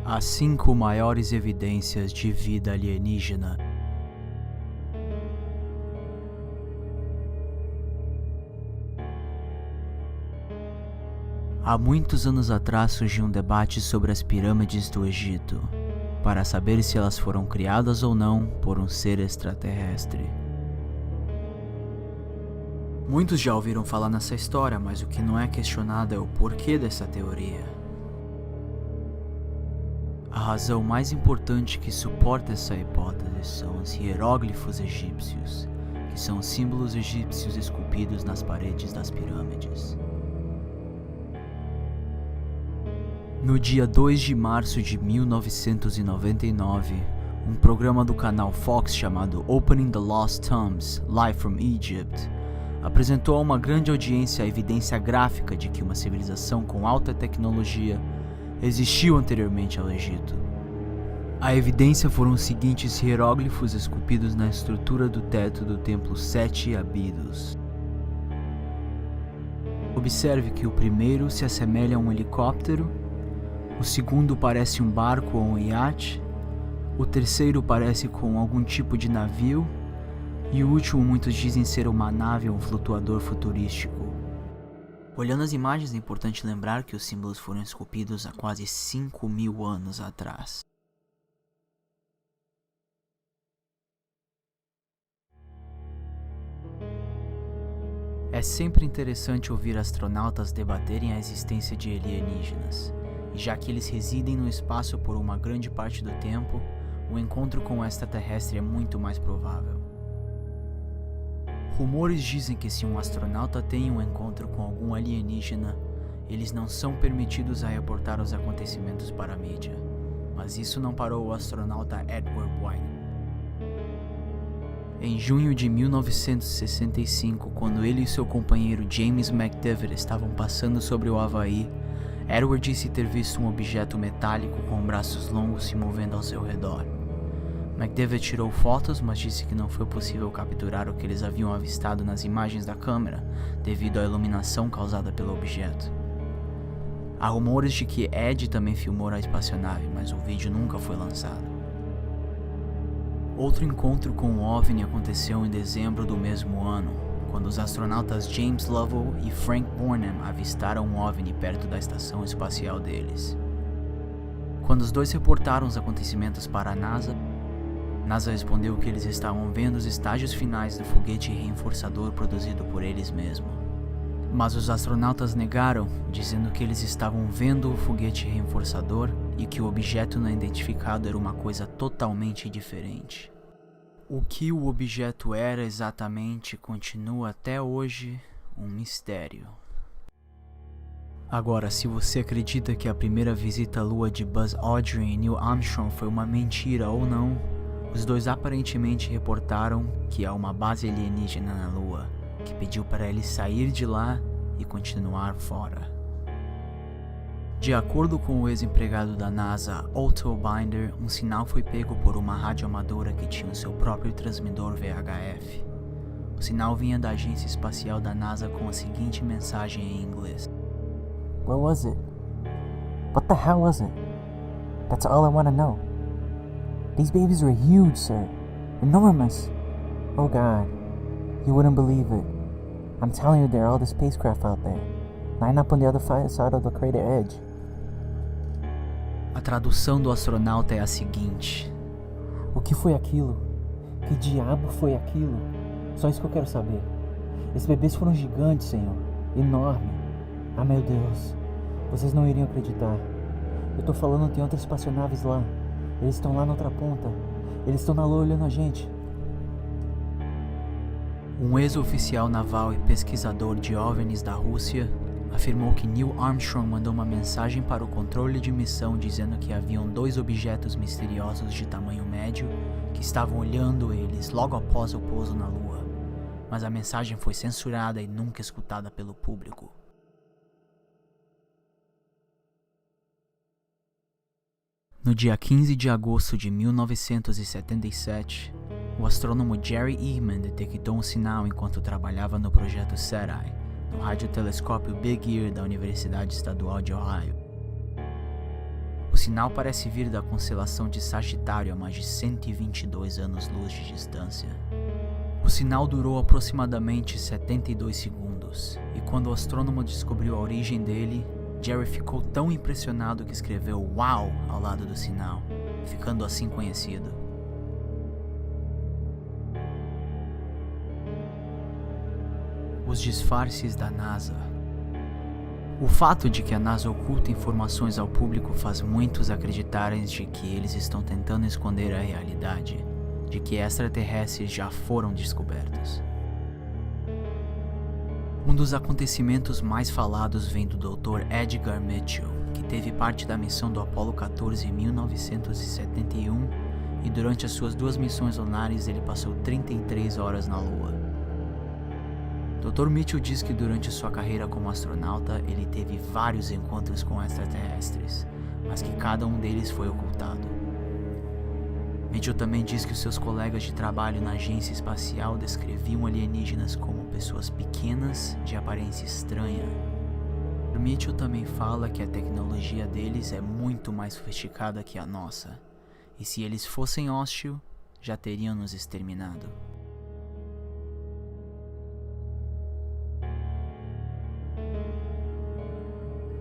As 5 maiores evidências de vida alienígena. Há muitos anos atrás surgiu um debate sobre as pirâmides do Egito, para saber se elas foram criadas ou não por um ser extraterrestre. Muitos já ouviram falar nessa história, mas o que não é questionado é o porquê dessa teoria. A razão mais importante que suporta essa hipótese são os hieróglifos egípcios, que são os símbolos egípcios esculpidos nas paredes das pirâmides. No dia 2 de março de 1999, um programa do canal Fox chamado Opening the Lost Tombs, Live from Egypt, apresentou a uma grande audiência a evidência gráfica de que uma civilização com alta tecnologia existiu anteriormente ao Egito. A evidência foram os seguintes hieróglifos esculpidos na estrutura do teto do templo Sete Abidos. Observe que o primeiro se assemelha a um helicóptero, o segundo parece um barco ou um iate, o terceiro parece com algum tipo de navio, e o último muitos dizem ser uma nave ou um flutuador futurístico. Olhando as imagens é importante lembrar que os símbolos foram esculpidos há quase 5.000 anos atrás. É sempre interessante ouvir astronautas debaterem a existência de alienígenas, e já que eles residem no espaço por uma grande parte do tempo, o encontro com o extraterrestre é muito mais provável. Rumores dizem que se um astronauta tem um encontro com algum alienígena, eles não são permitidos a reportar os acontecimentos para a mídia, mas isso não parou o astronauta Edward White. Em junho de 1965, quando ele e seu companheiro James McDivitt estavam passando sobre o Havaí, Edward disse ter visto um objeto metálico com braços longos se movendo ao seu redor. McDivitt tirou fotos, mas disse que não foi possível capturar o que eles haviam avistado nas imagens da câmera, devido à iluminação causada pelo objeto. Há rumores de que Ed também filmou a espaçonave, mas o vídeo nunca foi lançado. Outro encontro com o OVNI aconteceu em dezembro do mesmo ano, quando os astronautas James Lovell e Frank Bornham avistaram um OVNI perto da estação espacial deles. Quando os dois reportaram os acontecimentos para a NASA respondeu que eles estavam vendo os estágios finais do foguete reforçador produzido por eles mesmos. Mas os astronautas negaram, dizendo que eles estavam vendo o foguete reforçador e que o objeto não identificado era uma coisa totalmente diferente. O que o objeto era exatamente continua até hoje um mistério. Agora, se você acredita que a primeira visita à Lua de Buzz Aldrin e Neil Armstrong foi uma mentira ou não, os dois aparentemente reportaram que há uma base alienígena na Lua, que pediu para eles sair de lá e continuar fora. De acordo com o ex-empregado da NASA, Otto Binder, um sinal foi pego por uma radioamadora que tinha o seu próprio transmissor VHF. O sinal vinha da agência espacial da NASA com a seguinte mensagem em inglês: What was it? What the hell was it? That's all I want to know. These babies were huge, sir. Enormous. Oh God, you wouldn't believe it. I'm telling you, there are all the spacecraft out there. Line up on the other side of the crater edge. A tradução do astronauta é a seguinte: O que foi aquilo? Que diabo foi aquilo? Só isso que eu quero saber. Esses bebês foram gigantes, Senhor. Enorme. Ah, meu Deus. Vocês não iriam acreditar. Eu tô falando, tem outras espaçonaves lá. Eles estão lá na outra ponta. Eles estão na Lua olhando a gente. Um ex-oficial naval e pesquisador de OVNIs da Rússia afirmou que Neil Armstrong mandou uma mensagem para o controle de missão dizendo que haviam 2 objetos misteriosos de tamanho médio que estavam olhando eles logo após o pouso na Lua, mas a mensagem foi censurada e nunca escutada pelo público. No dia 15 de agosto de 1977, o astrônomo Jerry Eman detectou um sinal enquanto trabalhava no projeto SETI, no radiotelescópio Big Ear da Universidade Estadual de Ohio. O sinal parece vir da constelação de Sagitário a mais de 122 anos-luz de distância. O sinal durou aproximadamente 72 segundos, e quando o astrônomo descobriu a origem dele, Jerry ficou tão impressionado que escreveu "Uau" ao lado do sinal, ficando assim conhecido. Os disfarces da NASA. O fato de que a NASA oculta informações ao público faz muitos acreditarem de que eles estão tentando esconder a realidade, de que extraterrestres já foram descobertos. Um dos acontecimentos mais falados vem do Dr. Edgar Mitchell, que teve parte da missão do Apollo 14 em 1971 e durante as suas 2 missões lunares ele passou 33 horas na Lua. Dr. Mitchell diz que durante sua carreira como astronauta ele teve vários encontros com extraterrestres, mas que cada um deles foi ocultado. Mitchell também diz que os seus colegas de trabalho na agência espacial descreviam alienígenas como pessoas pequenas de aparência estranha. Mitchell também fala que a tecnologia deles é muito mais sofisticada que a nossa, e se eles fossem hostil, já teriam nos exterminado.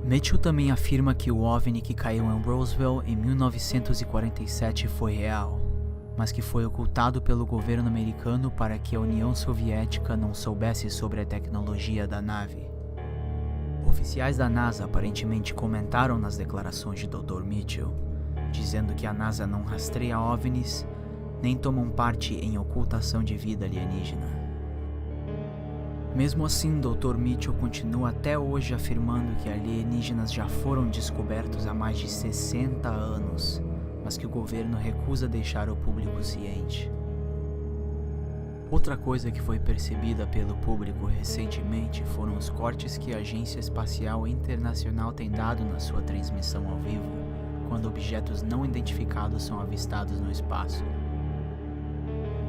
Mitchell também afirma que o OVNI que caiu em Roswell em 1947 foi real, mas que foi ocultado pelo governo americano para que a União Soviética não soubesse sobre a tecnologia da nave. Oficiais da NASA aparentemente comentaram nas declarações de Dr. Mitchell, dizendo que a NASA não rastreia OVNIs nem tomam parte em ocultação de vida alienígena. Mesmo assim, Dr. Mitchell continua até hoje afirmando que alienígenas já foram descobertos há mais de 60 anos, mas que o governo recusa deixar o público ciente. Outra coisa que foi percebida pelo público recentemente foram os cortes que a Agência Espacial Internacional tem dado na sua transmissão ao vivo, quando objetos não identificados são avistados no espaço.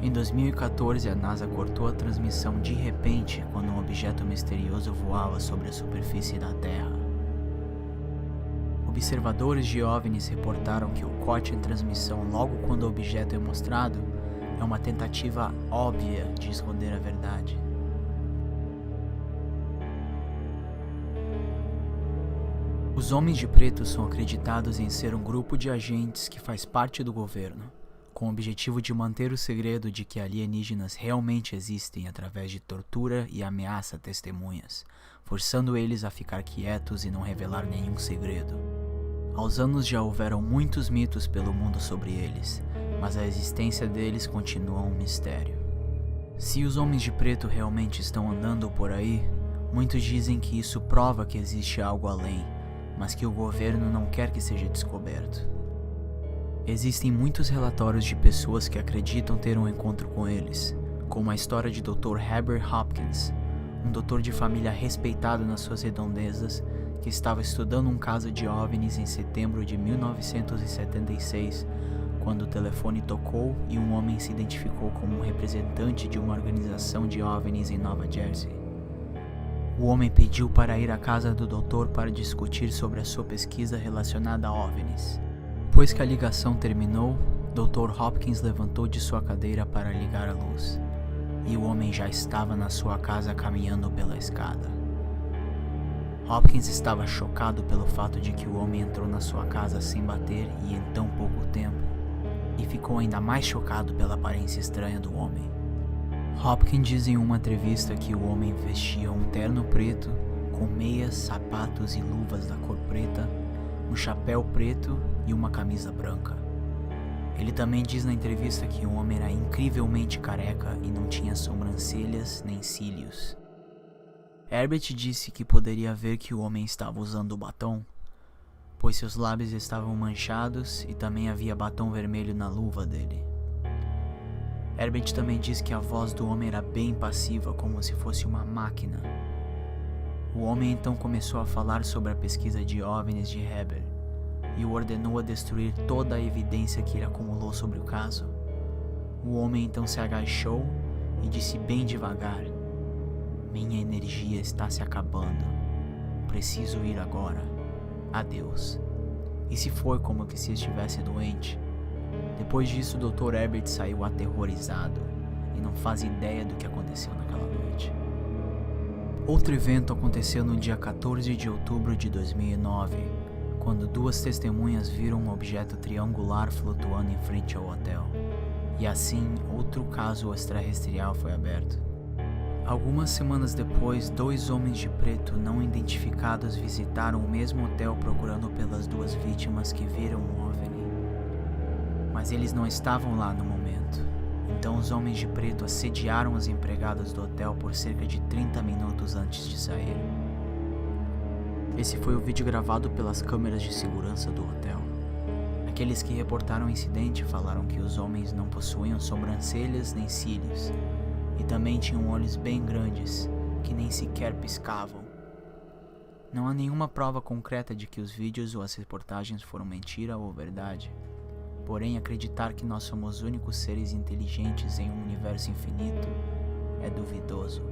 Em 2014, a NASA cortou a transmissão de repente quando um objeto misterioso voava sobre a superfície da Terra. Observadores de OVNIs reportaram que o corte em transmissão logo quando o objeto é mostrado é uma tentativa óbvia de esconder a verdade. Os Homens de Preto são acreditados em ser um grupo de agentes que faz parte do governo, com o objetivo de manter o segredo de que alienígenas realmente existem através de tortura e ameaça a testemunhas, forçando eles a ficar quietos e não revelar nenhum segredo. Aos anos já houveram muitos mitos pelo mundo sobre eles, mas a existência deles continua um mistério. Se os Homens de Preto realmente estão andando por aí, muitos dizem que isso prova que existe algo além, mas que o governo não quer que seja descoberto. Existem muitos relatórios de pessoas que acreditam ter um encontro com eles, como a história de Dr. Herbert Hopkins, um doutor de família respeitado nas suas redondezas, que estava estudando um caso de OVNIs em setembro de 1976, quando o telefone tocou e um homem se identificou como um representante de uma organização de OVNIs em Nova Jersey. O homem pediu para ir à casa do doutor para discutir sobre a sua pesquisa relacionada a OVNIs. Depois que a ligação terminou, Dr. Hopkins levantou de sua cadeira para ligar a luz, e o homem já estava na sua casa caminhando pela escada. Hopkins estava chocado pelo fato de que o homem entrou na sua casa sem bater e em tão pouco tempo, e ficou ainda mais chocado pela aparência estranha do homem. Hopkins diz em uma entrevista que o homem vestia um terno preto, com meias, sapatos e luvas da cor preta, um chapéu preto e uma camisa branca. Ele também diz na entrevista que o homem era incrivelmente careca e não tinha sobrancelhas nem cílios. Herbert disse que poderia ver que o homem estava usando batom, pois seus lábios estavam manchados e também havia batom vermelho na luva dele. Herbert também diz que a voz do homem era bem passiva, como se fosse uma máquina. O homem então começou a falar sobre a pesquisa de OVNIs de Herbert e o ordenou a destruir toda a evidência que ele acumulou sobre o caso. O homem então se agachou e disse bem devagar: "Minha energia está se acabando. Preciso ir agora. Adeus." E se foi como que se estivesse doente? Depois disso, o Dr. Herbert saiu aterrorizado e não faz ideia do que aconteceu naquela noite. Outro evento aconteceu no dia 14 de outubro de 2009, quando duas testemunhas viram um objeto triangular flutuando em frente ao hotel. E assim, outro caso extraterrestrial foi aberto. Algumas semanas depois, 2 homens de preto não identificados visitaram o mesmo hotel procurando pelas 2 vítimas que viram o OVNI. Mas eles não estavam lá no momento. Então os homens de preto assediaram os empregados do hotel por cerca de 30 minutos antes de sair. Esse foi o vídeo gravado pelas câmeras de segurança do hotel. Aqueles que reportaram o incidente falaram que os homens não possuíam sobrancelhas nem cílios, e também tinham olhos bem grandes, que nem sequer piscavam. Não há nenhuma prova concreta de que os vídeos ou as reportagens foram mentira ou verdade. Porém, acreditar que nós somos únicos seres inteligentes em um universo infinito é duvidoso.